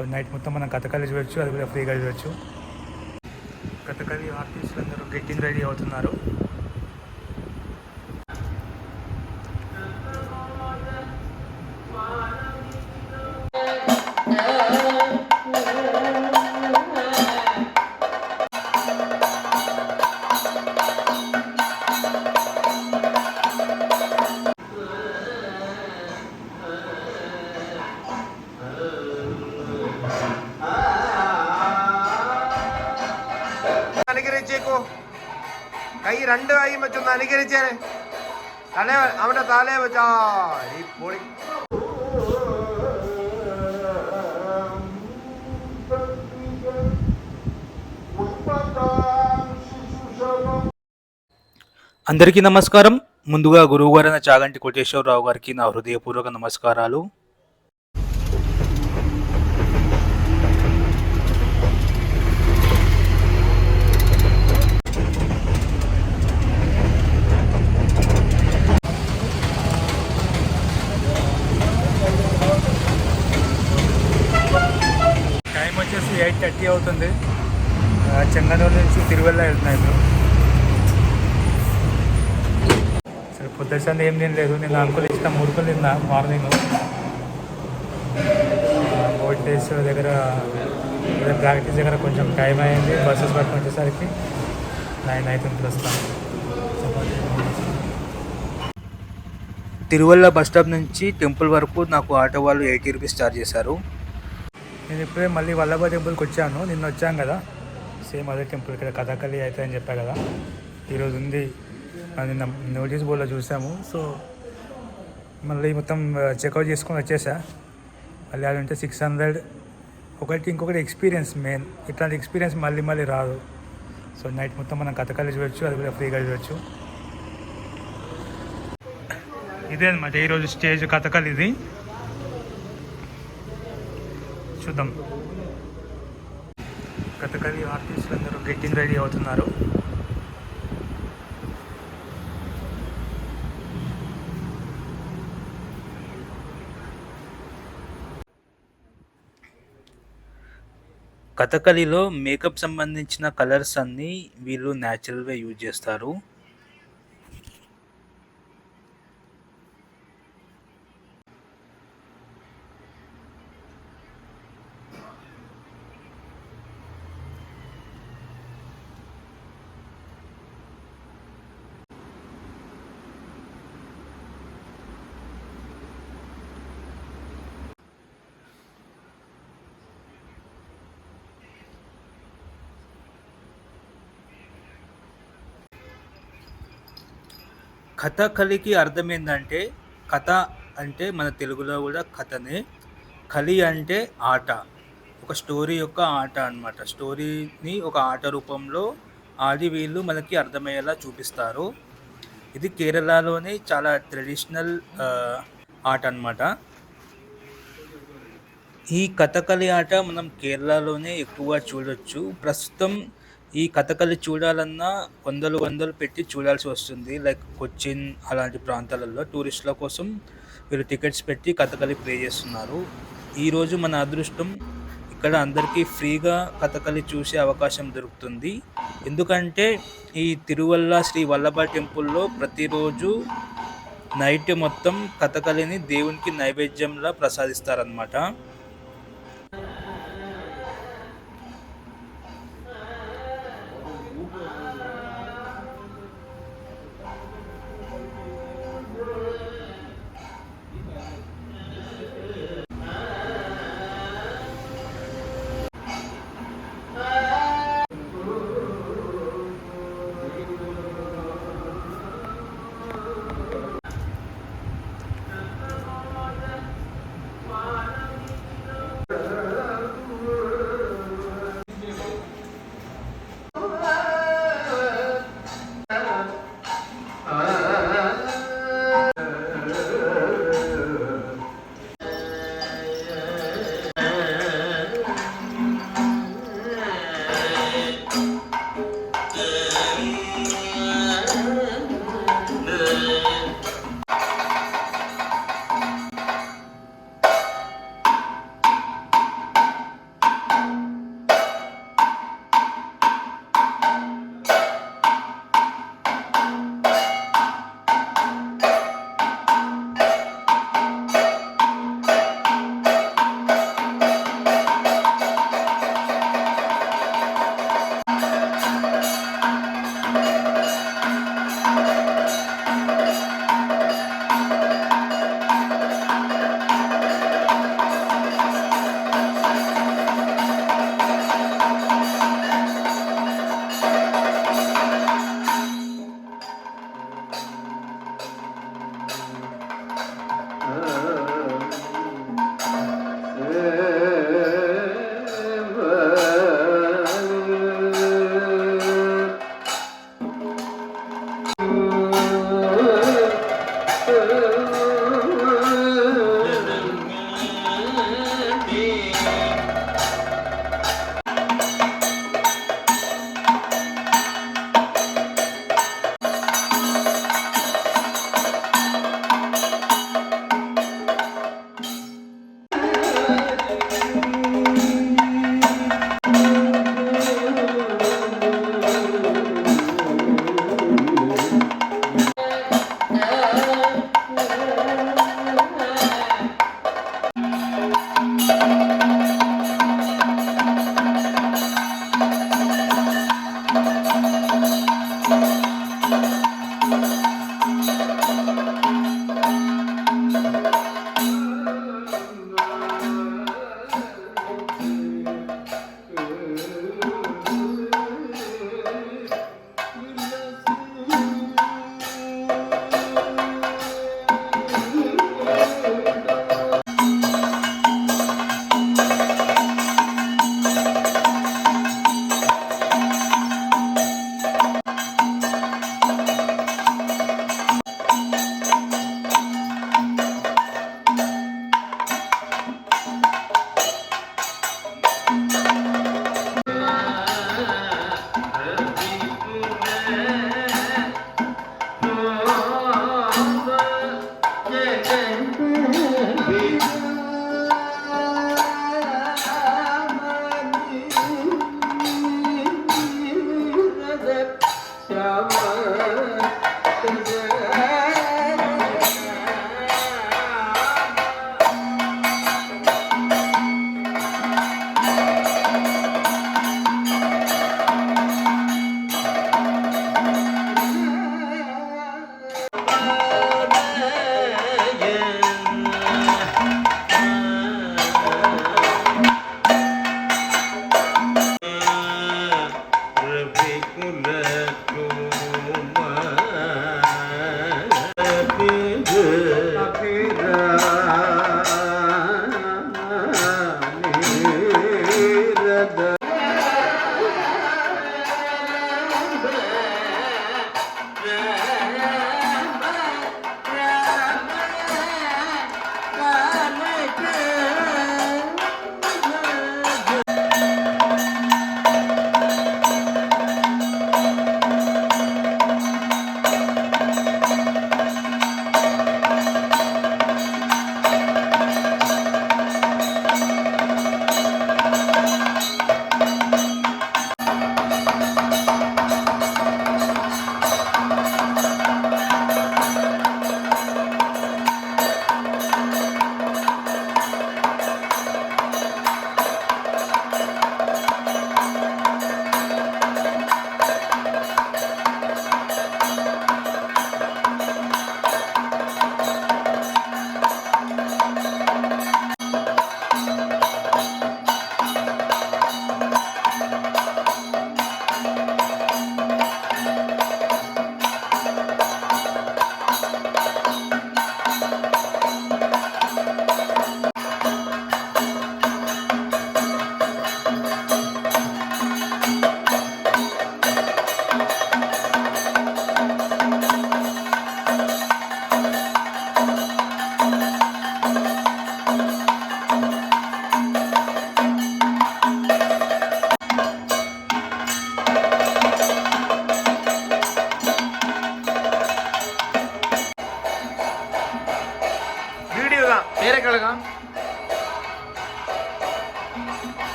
So night మొత్తం మనం కథకళి చూడొచ్చు, అది కూడా ఫ్రీగా చూడొచ్చు. కథకళి ఆర్టిస్టులు అందరూ గెట్టింగ్ రెడీ అవుతున్నారు. അനുഗ്രഹിച്ചേക്കോ. കൈ രണ്ട് കൈയും വെച്ചൊന്ന് അനുകരിച്ചേനെ. തലേ അവന്റെ തലേ വെച്ചാ പൊളി. అందరికీ నమస్కారం. ముందుగా గురువుగారైన చాగంటి కోటేశ్వరరావు గారికి నా హృదయపూర్వక నమస్కారాలు. టైం వచ్చేసి 8:30 అవుతుంది. చెంగనూరు నుంచి తిరువల్ల వెళ్తున్నాయి. సరే పొద్దున్న ఏం తినలేదు. నేను అనుకుని ఇచ్చిన మురుకులు తిన్నా మార్నింగ్. బోట్ డేస్ దగ్గర ప్రాక్టీస్ దగ్గర కొంచెం టైం అయింది. బస్సెస్ పట్టుకు వచ్చేసరికి 9 అవుతుంది ప్రస్తుతం. తిరువల్ల బస్ స్టాప్ నుంచి టెంపుల్ వరకు నాకు ఆటో వాళ్ళు 80 రూపీస్ ఛార్జ్ చేశారు. నేను ఇప్పుడే మళ్ళీ వల్లభ టెంపుల్కి వచ్చాను. నిన్న వచ్చాను కదా, సేమ్ అదే టెంపుల్. ఇక్కడ కథకళి అవుతుంది అని చెప్పా కదా, ఈరోజు ఉంది. నిన్న నోటీస్ బోర్డులో చూసాము. సో మళ్ళీ మొత్తం చెక్అవుట్ చేసుకొని వచ్చేసా. మళ్ళీ అది ఉంటే 600. ఇంకొకటి ఎక్స్పీరియన్స్ మెయిన్. ఇట్లాంటి ఎక్స్పీరియన్స్ మళ్ళీ రాదు. సో నైట్ మొత్తం మనం కథకళి చూడొచ్చు, అది కూడా ఫ్రీగా చూడొచ్చు. ఇదే అనమాట ఈరోజు స్టేజ్ కథకళి. ఇది చూద్దాం. కథకళి ఆర్టిస్టులు అందరూ గెట్టింగ్ రెడీ అవుతున్నారు. కథకళిలో మేకప్ సంబంధించిన కలర్స్ అన్నీ వీళ్ళు న్యాచురల్గా యూజ్ చేస్తారు. కథకళికి అర్థం ఏంటంటే, కథ అంటే మన తెలుగులో కూడా కథనే, కళి అంటే ఆట, ఒక స్టోరీ యొక్క ఆట అన్నమాట. స్టోరీని ఒక ఆట రూపంలో ఆడి వీళ్ళు మనకి అర్థమయ్యేలా చూపిస్తారు. ఇది కేరళలోనే చాలా ట్రెడిషనల్ ఆట అన్నమాట. ఈ కథకళి ఆట మనం కేరళలోనే ఎక్కువగా చూడొచ్చు. ప్రస్తుతం ఈ కథకళి చూడాలన్నా వందలు పెట్టి చూడాల్సి వస్తుంది. లైక్ కొచ్చిన్ అలాంటి ప్రాంతాలలో టూరిస్టుల కోసం వీళ్ళు టికెట్స్ పెట్టి కథకళి ప్లే చేస్తున్నారు. ఈరోజు మన అదృష్టం, ఇక్కడ అందరికీ ఫ్రీగా కథకళి చూసే అవకాశం దొరుకుతుంది. ఎందుకంటే ఈ తిరువల్ల శ్రీ వల్లభ టెంపుల్లో ప్రతిరోజు నైట్ మొత్తం కథకళిని దేవునికి నైవేద్యంలా ప్రసాదిస్తారనమాట.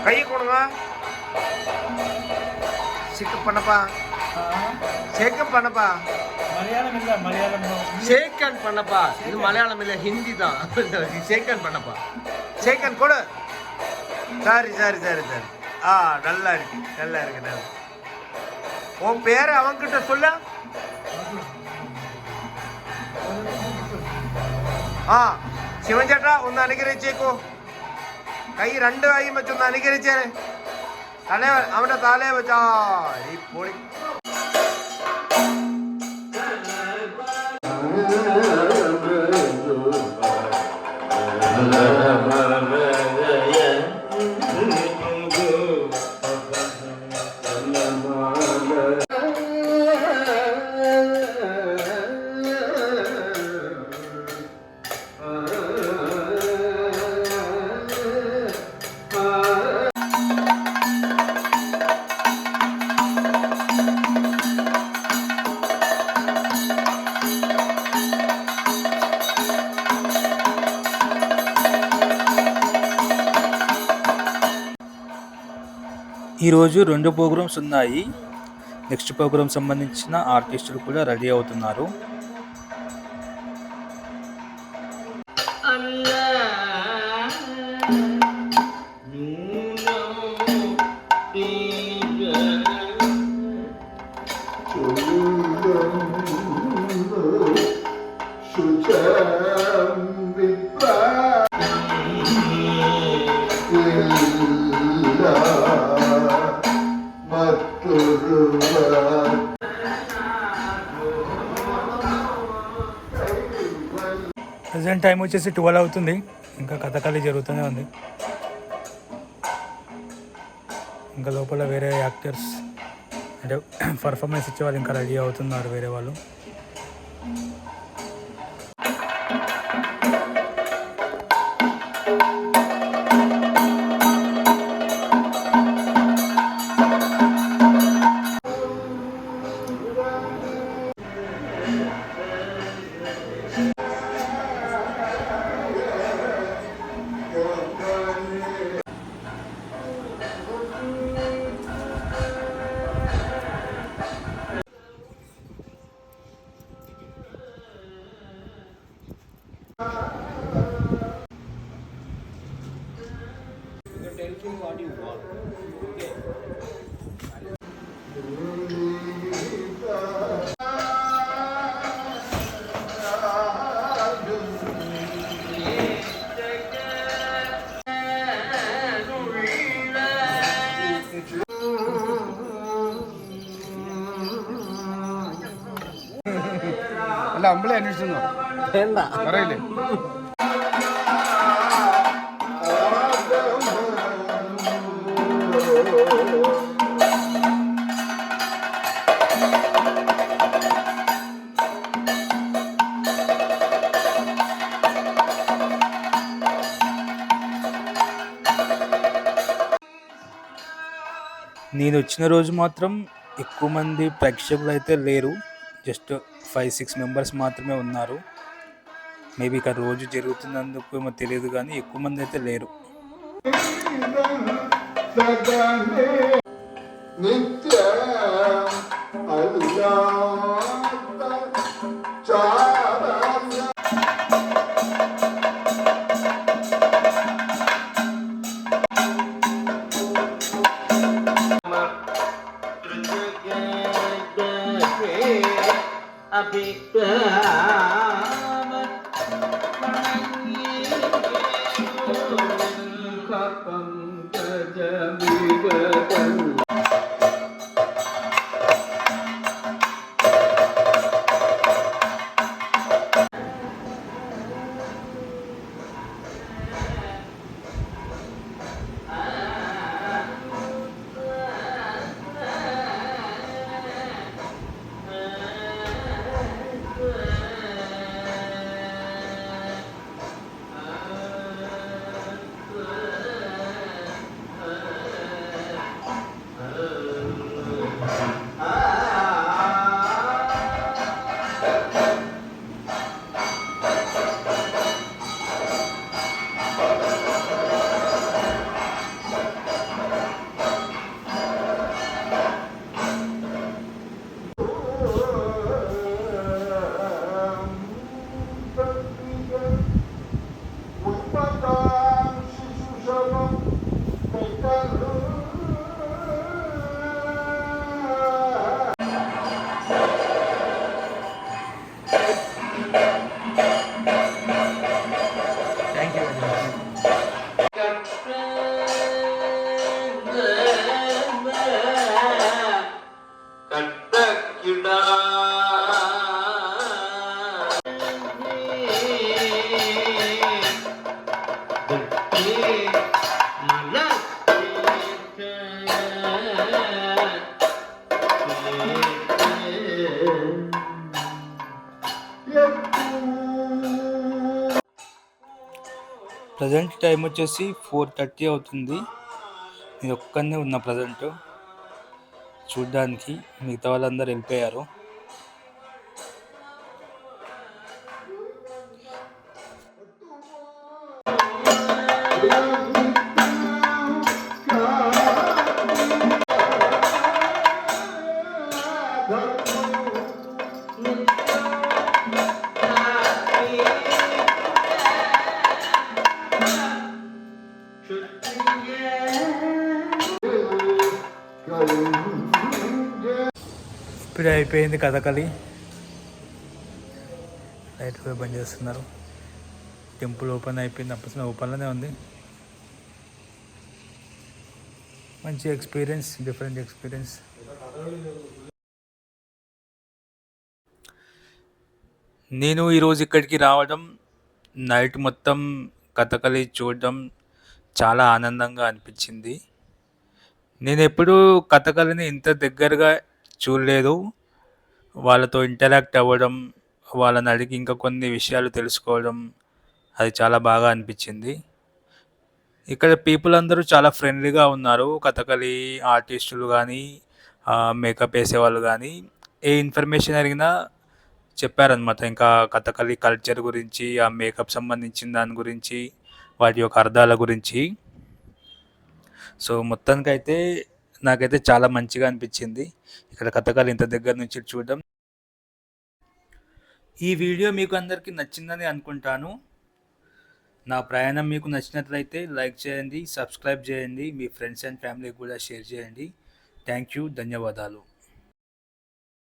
கை கொடுங்க. சிக்கப் பண்ணப்பா. சேக்கப் பண்ணப்பா. மலையாளம் இல்ல, மலையாளம் சேக்கன் பண்ணப்பா. இது மலையாளம் இல்ல, ஹிந்தி தான். சேக்கன் பண்ணப்பா. சேக்கன் கொடு. சரி சரி சரி சரி. நல்லா இருக்கு, நல்லா இருக்கு, நல்லா. உன் பேரை அவன்கிட்ட சொல்ல. ശിവൻ ചേട്ടാ ഒന്ന് അനുഗ്രഹിച്ചേക്കോ. കൈ രണ്ട് കൈയും വെച്ചൊന്ന് അനുഗ്രഹിച്ചേനെ. അവന്റെ തലയെ വെച്ചാ ഈ പൊളി. ఈరోజు 2 ప్రోగ్రామ్స్ ఉన్నాయి. నెక్స్ట్ ప్రోగ్రామ్ సంబంధించిన ఆర్టిస్టులు కూడా రెడీ అవుతున్నారు. ప్రజెంట్ టైం వచ్చేసి 12 అవుతుంది. ఇంకా కథకళి జరుగుతూనే ఉంది. ఇంకా లోపల వేరే యాక్టర్స్ అంటే పర్ఫార్మెన్స్ ఇచ్చే వాళ్ళు ఇంకా రెడీ అవుతున్నారు వేరే వాళ్ళు. What you want. Okay. അല്ല അമ്പളെ അന്വേഷിച്ചോ പറയില്ലേ. నేను వచ్చిన రోజు మాత్రం ఎక్కువ మంది ప్రేక్షకులు అయితే లేరు. జస్ట్ 5-6 మెంబర్స్ మాత్రమే ఉన్నారు. మేబీ ఇక్కడ రోజు జరుగుతున్నందుకు ఏమో తెలియదు, కానీ ఎక్కువ మంది అయితే లేరు. Thank you very much. Present time వచ్చేసి 4:30 అవుతుంది. నేను ఒక్కనే ఉన్నా ప్రజెంట్ చూడ్డానికి, మిగతా వాళ్ళందరూ వెళ్ళిపోయారు. ఇప్పుడే అయిపోయింది కథకళి. లైట్ కూడా బంద్ చేస్తున్నారు. టెంపుల్ ఓపెన్ అయిపోయింది, అప్పుడు ఓపెన్లోనే ఉంది. మంచి ఎక్స్పీరియన్స్, డిఫరెంట్ ఎక్స్పీరియన్స్. నేను ఈరోజు ఇక్కడికి రావడం, నైట్ మొత్తం కథకళి చూడడం చాలా ఆనందంగా అనిపించింది. నేను ఎప్పుడూ కథకళిని ఇంత దగ్గరగా చూడలేదు. వాళ్ళతో ఇంటరాక్ట్ అవ్వడం, వాళ్ళని అడిగి ఇంకా కొన్ని విషయాలు తెలుసుకోవడం, అది చాలా బాగా అనిపించింది. ఇక్కడ పీపుల్ అందరూ చాలా ఫ్రెండ్లీగా ఉన్నారు. కథకళి ఆర్టిస్టులు కానీ, మేకప్ వేసేవాళ్ళు కానీ, ఏ ఇన్ఫర్మేషన్ అడిగినా చెప్పారనమాట. ఇంకా కథకళి కల్చర్ గురించి, ఆ మేకప్ సంబంధించిన దాని గురించి, వాటి యొక్క అర్థాల గురించి. సో మొత్తానికైతే నాకైతే చాలా మంచిగా అనిపించింది ఇక్కడ కథకళి ఇంత దగ్గర నుంచి చూడడం. ఈ వీడియో మీకు అందరికీ నచ్చిందని అనుకుంటాను. నా ప్రయాణం మీకు నచ్చినట్లయితే లైక్ చేయండి, సబ్స్క్రైబ్ చేయండి, మీ ఫ్రెండ్స్ అండ్ ఫ్యామిలీకి కూడా షేర్ చేయండి. థ్యాంక్ యూ, ధన్యవాదాలు.